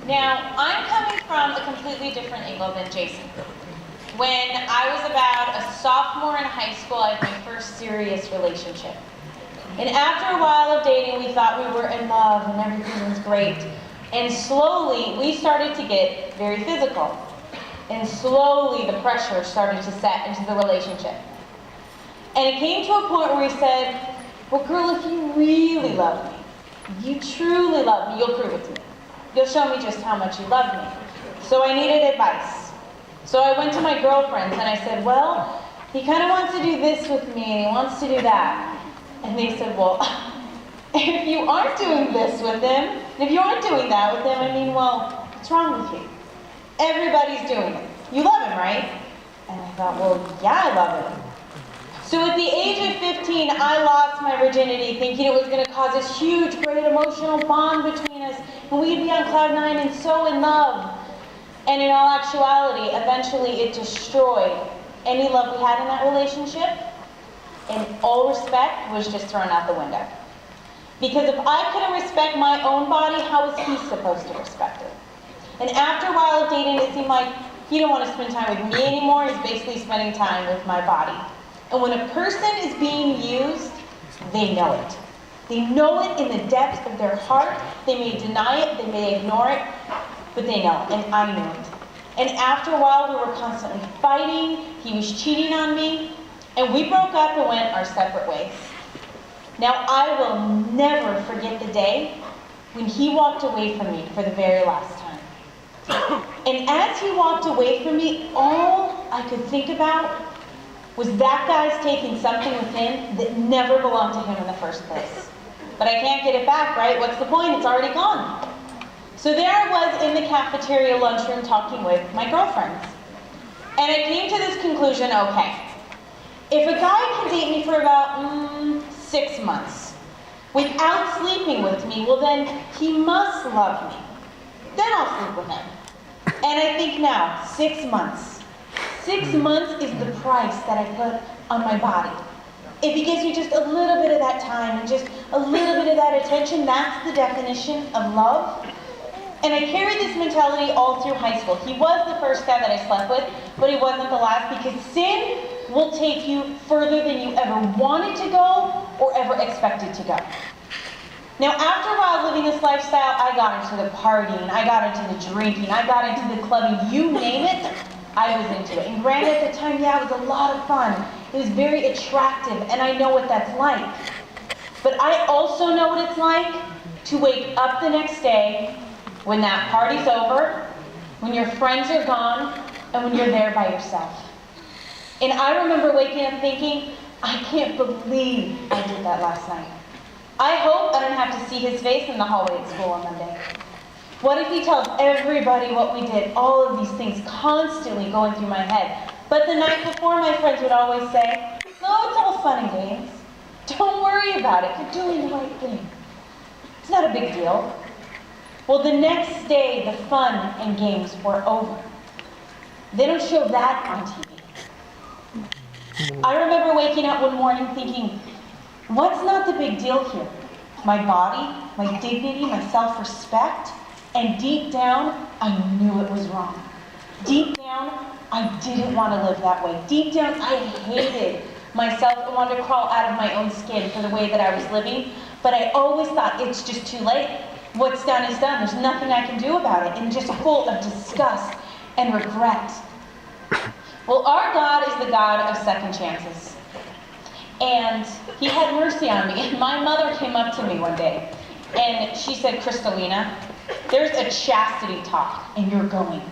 Now, I'm coming from a completely different angle than Jason. When I was about a sophomore in high school, I had my first serious relationship. And after a while of dating, we thought we were in love and everything was great. And slowly, we started to get very physical. And slowly, the pressure started to set into the relationship. And it came to a point where he said, well, girl, if you really love me, you truly love me, you'll prove it to me. You'll show me just how much you love me. So I needed advice. So I went to my girlfriends and I said, well, he kind of wants to do this with me and he wants to do that. And they said, well, if you aren't doing this with him, and if you aren't doing that with him, I mean, well, what's wrong with you? Everybody's doing it. You love him, right? And I thought, well, yeah, I love him. So at the age of 15, I lost my virginity thinking it was going to cause this huge, great emotional bond between us, and we'd be on cloud nine and so in love. And in all actuality, eventually it destroyed any love we had in that relationship, and all respect was just thrown out the window. Because if I couldn't respect my own body, how was he supposed to respect it? And after a while of dating, it seemed like he didn't want to spend time with me anymore. He's basically spending time with my body. And when a person is being used, they know it. They know it in the depths of their heart. They may deny it, they may ignore it, but they know it, and I knew it. And after a while, we were constantly fighting. He was cheating on me, and we broke up and went our separate ways. Now, I will never forget the day when he walked away from me for the very last time. And as he walked away from me, all I could think about was that guy's taking something within that never belonged to him in the first place. But I can't get it back, right? What's the point? It's already gone. So there I was in the cafeteria lunchroom talking with my girlfriends. And I came to this conclusion, okay, if a guy can date me for about 6 months without sleeping with me, well then he must love me. Then I'll sleep with him. And I think now, 6 months. 6 months is the price that I put on my body. If he gives me just a little bit of that time and just a little bit of that attention, that's the definition of love. And I carried this mentality all through high school. He was the first guy that I slept with, but he wasn't the last, because sin will take you further than you ever wanted to go or ever expected to go. Now, after a while living this lifestyle, I got into the partying, I got into the drinking, I got into the clubbing, you name it, I was into it. And granted, at the time, yeah, it was a lot of fun. It was very attractive, and I know what that's like. But I also know what it's like to wake up the next day when that party's over, when your friends are gone, and when you're there by yourself. And I remember waking up thinking, I can't believe I did that last night. I hope I don't have to see his face in the hallway at school on Monday. What if he tells everybody what we did? All of these things constantly going through my head. But the night before, my friends would always say, no, it's all fun and games. Don't worry about it. You're doing the right thing. It's not a big deal. Well, the next day, the fun and games were over. They don't show that on TV. I remember waking up one morning thinking, what's not the big deal here? My body, my dignity, my self-respect? And deep down, I knew it was wrong. Deep down, I didn't want to live that way. Deep down, I hated myself and wanted to crawl out of my own skin for the way that I was living. But I always thought, it's just too late. What's done is done. There's nothing I can do about it. And just full of disgust and regret. Well, our God is the God of second chances. And he had mercy on me. And my mother came up to me one day, and she said, Krystalina, there's a chastity talk, and you're going.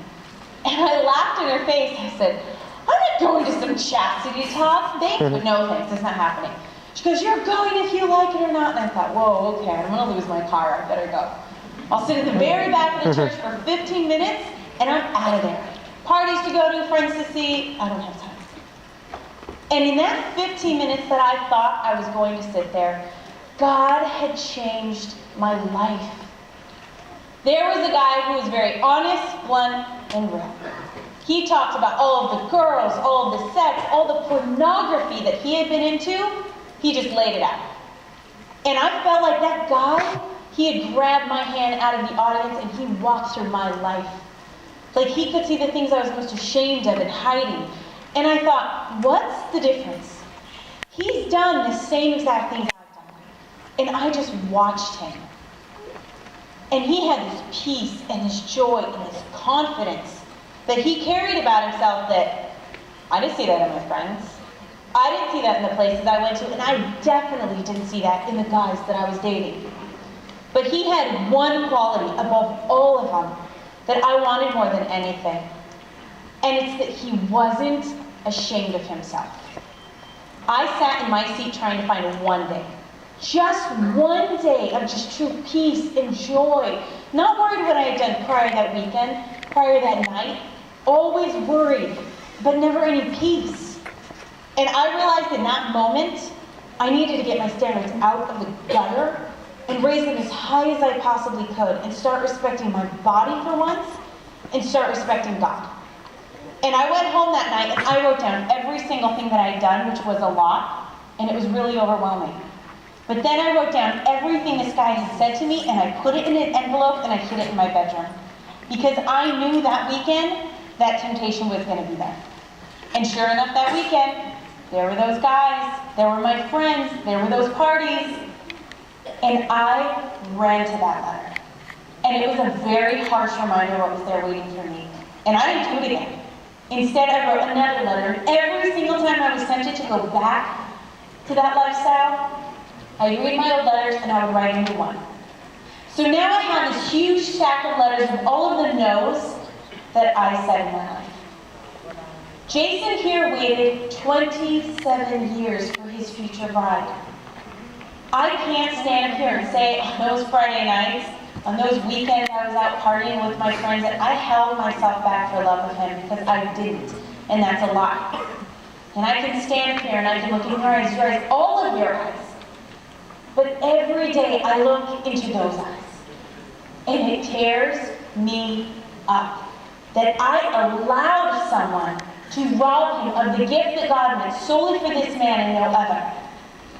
And I laughed in her face. I said, I'm not going to some chastity talk. No thanks, it's not happening. She goes, you're going if you like it or not. And I thought, whoa, okay, I'm going to lose my car. I better go. I'll sit in the very back of the church for 15 minutes, and I'm out of there. Parties to go to, friends to see, I don't have time. And in that 15 minutes that I thought I was going to sit there, God had changed my life. There was a guy who was very honest, blunt, and real. He talked about all of the girls, all of the sex, all the pornography that he had been into. He just laid it out. And I felt like that guy, He had grabbed my hand out of the audience and he walked through my life. Like he could see the things I was most ashamed of and hiding. And I thought, what's the difference? He's done the same exact things I've done. And I just watched him. And he had this peace and this joy and this confidence that he carried about himself that I didn't see that in my friends. I didn't see that in the places I went to, and I definitely didn't see that in the guys that I was dating. But he had one quality above all of them that I wanted more than anything. And it's that he wasn't ashamed of himself. I sat in my seat trying to find one day. Just one day of just true peace and joy. Not worried what I had done prior that weekend, prior that night. Always worried, but never any peace. And I realized in that moment, I needed to get my standards out of the gutter and raise them as high as I possibly could and start respecting my body for once and start respecting God. And I went home that night and I wrote down every single thing that I had done, which was a lot, and it was really overwhelming. But then I wrote down everything this guy had said to me and I put it in an envelope and I hid it in my bedroom. Because I knew that weekend that temptation was going to be there. And sure enough, that weekend, there were those guys, there were my friends, there were those parties. And I ran to that letter. And it was a very harsh reminder of what was there waiting for me. And I didn't do it again. Instead, I wrote another letter. And every single time I was tempted to go back to that lifestyle, I'd read my old letters and I would write a new one. So now I have this huge stack of letters with all of the no's that I said in my life. Jason here waited 27 years for his future bride. I can't stand up here and say on those Friday nights, on those weekends I was out partying with my friends, that I held myself back for love of him, because I didn't, and that's a lie. And I can stand up here and I can look in your eyes, all of your eyes. But every day I look into those eyes, and it tears me up that I allowed someone to rob him of the gift that God meant solely for this man and no other.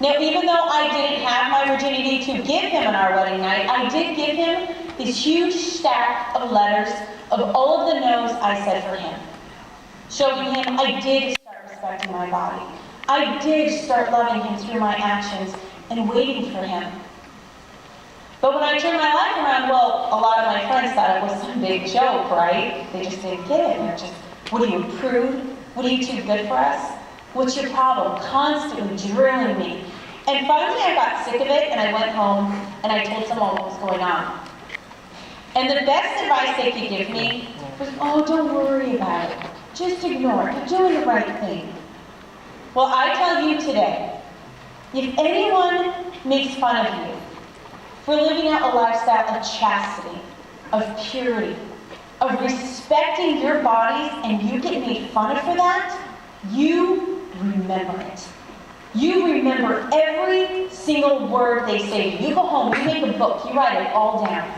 Now, even though I didn't have my virginity to give him on our wedding night, I did give him this huge stack of letters of all of the no's I said for him. Showing him I did start respecting my body. I did start loving him through my actions and waiting for him. But when I turned my life around, well, a lot of my friends thought it was some big joke, right? They just didn't get it. They're just, what are you, prude? What are you, too good for us? What's your problem? Constantly drilling me. And finally I got sick of it and I went home and I told someone what was going on. And the best advice they could give me was, oh, don't worry about it. Just ignore it. You're doing the right thing. Well, I tell you today, if anyone makes fun of you for living out a lifestyle of chastity, of purity, of respecting your bodies, and you get made fun of for that, you remember it. You remember every single word they say to you. You go home, you make a book, you write it all down.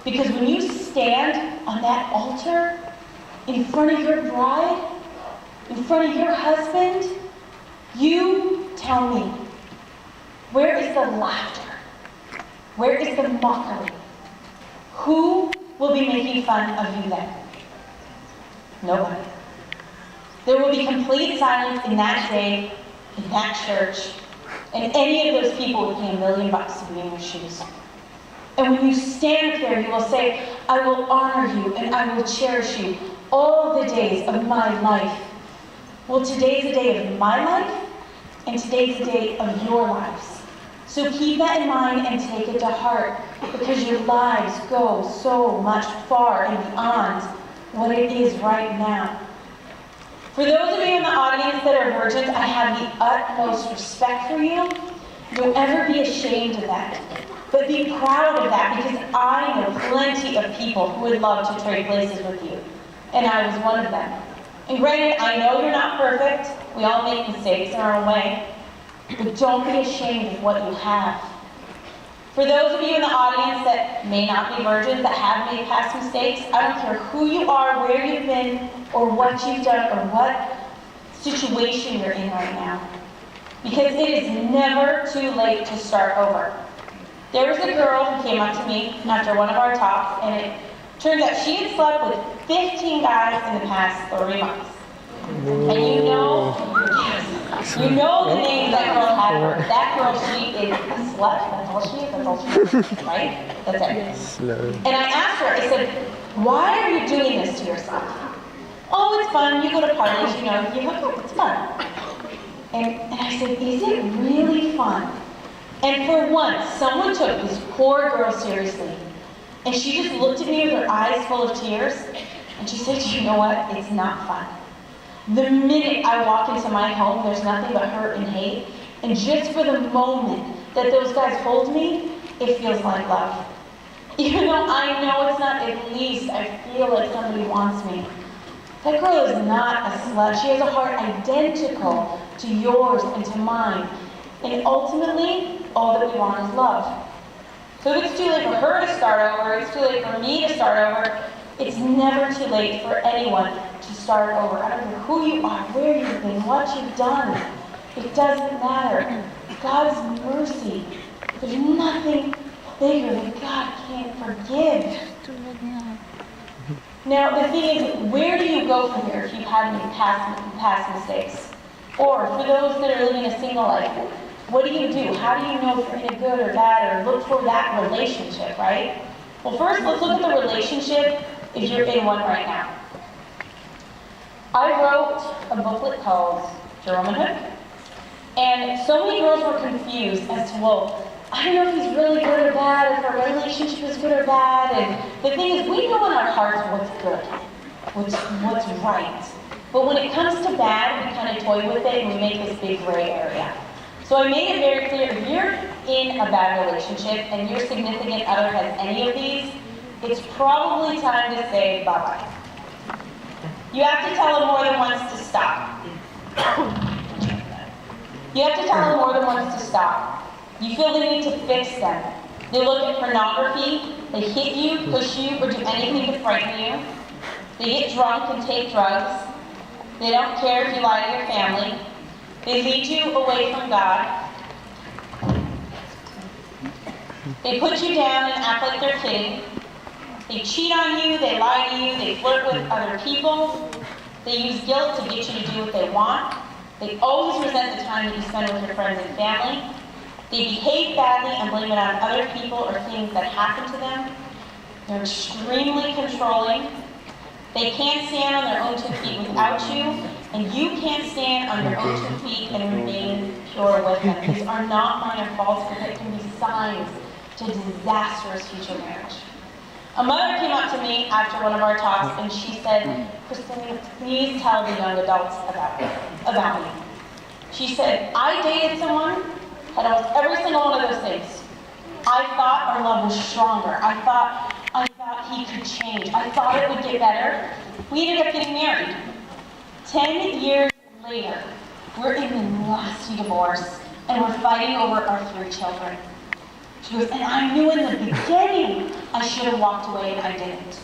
Because when you stand on that altar in front of your bride, in front of your husband, you tell me, where is the laughter? Where is the mockery? Who will be making fun of you then? Nobody. There will be complete silence in that day, in that church, and any of those people would pay $1 million to be in your shoes. And when you stand there, you will say, I will honor you and I will cherish you all the days of my life. Well, today's the day of my life, and today's the day of your lives. So keep that in mind and take it to heart, because your lives go so much far and beyond what it is right now. For those of you in the audience that are virgins, I have the utmost respect for you. Don't ever be ashamed of that. But be proud of that, because I know plenty of people who would love to trade places with you. And I was one of them. And granted, I know you're not perfect. We all make mistakes in our own way. But don't be ashamed of what you have. For those of you in the audience that may not be virgins, that have made past mistakes, I don't care who you are, where you've been, or what you've done, or what situation you're in right now. Because it is never too late to start over. There was a girl who came up to me after one of our talks, and it turns out she had slept with 15 guys in the past 3 months. And you know the name that girl had for her. That girl, she is a slut. That's all she is. That's all she is. Right? That's it. And I asked her, I said, why are you doing this to yourself? Oh, it's fun. You go to parties, you hook up. It's fun. And I said, is it really fun? And for once, someone took this poor girl seriously. And she just looked at me with her eyes full of tears. And she said, you know what? It's not fun. The minute I walk into my home, there's nothing but hurt and hate. And just for the moment that those guys hold me, it feels like love. Even though I know it's not, at least I feel like somebody wants me. That girl is not a slut. She has a heart identical to yours and to mine. And ultimately, all that we want is love. So if it's too late for her to start over, it's too late for me to start over, it's never too late for anyone to start over. I don't care who you are, where you've been, what you've done. It doesn't matter. God's mercy. There's nothing bigger that God can't forgive. Now, the thing is, where do you go from here if you've had any past mistakes? Or for those that are living a single life, what do you do? How do you know if you're in a good or bad, or look for that relationship, right? Well, first, let's look at the relationship if you're in one right now. I wrote a booklet called To Womanhood, and so many girls were confused as to, well, I don't know if he's really good or bad, if our relationship is good or bad, and the thing is, we know in our hearts what's good, what's right. But when it comes to bad, we kind of toy with it and we make this big gray area. So I made it very clear, if you're in a bad relationship and your significant other has any of these, it's probably time to say bye-bye. You have to tell them more than once to stop. You have to tell them more than once to stop. You feel the need to fix them. They look at pornography, they hit you, push you, or do anything to frighten you. They get drunk and take drugs. They don't care if you lie to your family. They lead you away from God. They put you down and act like they're kidding. They cheat on you, they lie to you, they flirt with other people. They use guilt to get you to do what they want. They always resent the time that you spend with your friends and family. They behave badly and blame it on other people or things that happen to them. They're extremely controlling. They can't stand on their own 2 feet without you, and you can't stand on your own 2 feet and remain pure with them. These are not minor faults, but they can be signs to disastrous future marriage. A mother came up to me after one of our talks, and she said, Krystaline, please tell the young adults about me. She said, I dated someone, had almost every single one of those things. I thought our love was stronger. I thought he could change. I thought it would get better. We ended up getting married. 10 years later, we're in the nasty divorce, and we're fighting over our 3 children. She goes, and I knew in the beginning I should have walked away, and I didn't.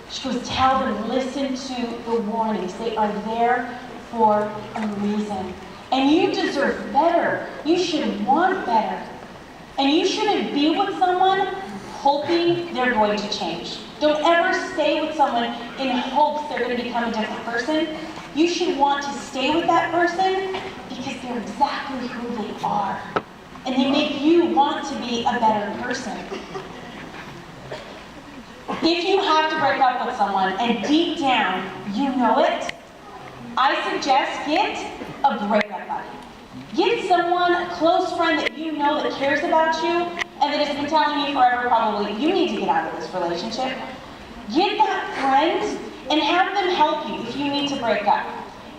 She goes, tell them, listen to the warnings. They are there for a reason. And you deserve better. You should want better. And you shouldn't be with someone hoping they're going to change. Don't ever stay with someone in hopes they're going to become a different person. You should want to stay with that person because they're exactly who they are. And they make you want to be a better person. If you have to break up with someone and deep down you know it, I suggest get a breakup buddy. Get someone, a close friend that you know that cares about you and that has been telling you forever probably, you need to get out of this relationship. Get that friend and have them help you if you need to break up.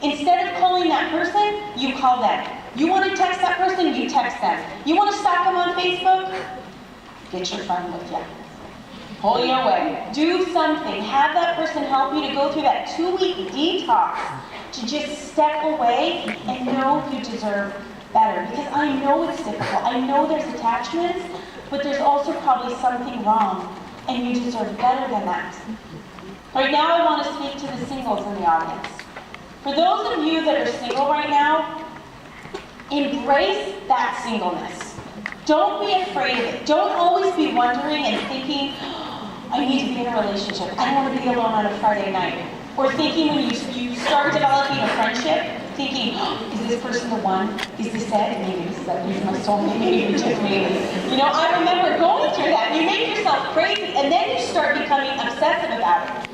Instead of calling that person, you call them. You want to text that person, you text them. You want to stalk them on Facebook? Get your friend with you. Pull you away. Do something. Have that person help you to go through that 2-week detox to just step away and know you deserve better. Because I know it's difficult. I know there's attachments, but there's also probably something wrong, and you deserve better than that. Right now, I want to speak to the singles in the audience. For those of you that are single right now, embrace that singleness. Don't be afraid of it. Don't always be wondering and thinking, I need to be in a relationship. I don't want to be alone on a Friday night. Or thinking when you start developing a friendship, thinking, is this person the one? Is this it? Maybe this is it. Maybe my soulmate. Maybe it's just me. You know, I remember going through that. You make yourself crazy, and then you start becoming obsessive about it.